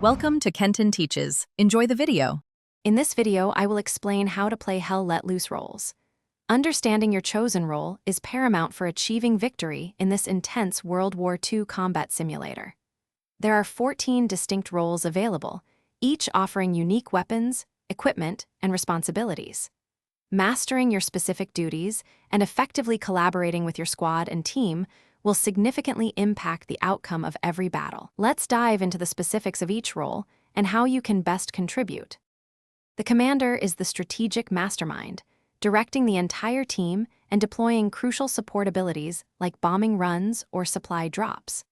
Welcome to Kenton Teaches. Enjoy the video. In this video, I will explain how to play Hell Let Loose roles. Understanding your chosen role is paramount for achieving victory in this intense World War II combat simulator. There are 14 distinct roles available, each offering unique weapons, equipment, and responsibilities. Mastering your specific duties and effectively collaborating with your squad and team will significantly impact the outcome of every battle. Let's dive into the specifics of each role and how you can best contribute. The commander is the strategic mastermind, directing the entire team and deploying crucial support abilities like bombing runs or supply drops.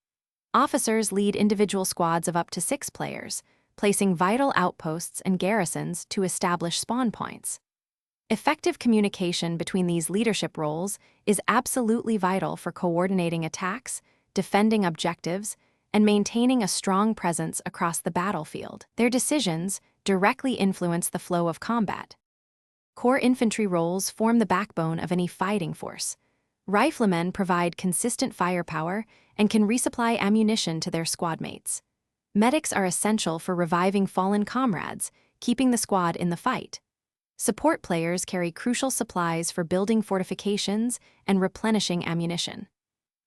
Officers lead individual squads of up to 6 players, placing vital outposts and garrisons to establish spawn points. Effective communication between these leadership roles is absolutely vital for coordinating attacks, defending objectives, and maintaining a strong presence across the battlefield. Their decisions directly influence the flow of combat. Core infantry roles form the backbone of any fighting force. Riflemen provide consistent firepower and can resupply ammunition to their squad mates. Medics are essential for reviving fallen comrades, keeping the squad in the fight. Support players carry crucial supplies for building fortifications and replenishing ammunition.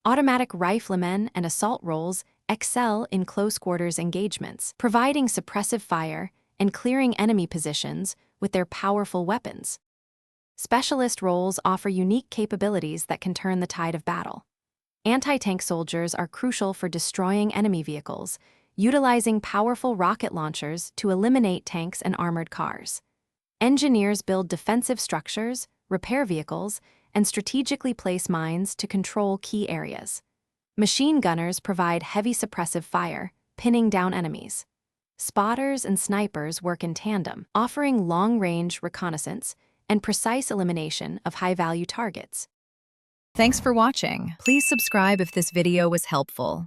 Automatic riflemen and assault roles excel in close-quarters engagements, providing suppressive fire and clearing enemy positions with their powerful weapons. Specialist roles offer unique capabilities that can turn the tide of battle. Anti-tank soldiers are crucial for destroying enemy vehicles, utilizing powerful rocket launchers to eliminate tanks and armored cars. Engineers build defensive structures, repair vehicles, and strategically place mines to control key areas. Machine gunners provide heavy suppressive fire, pinning down enemies. Spotters and snipers work in tandem, offering long-range reconnaissance and precise elimination of high-value targets. Thanks for watching. Please subscribe if this video was helpful.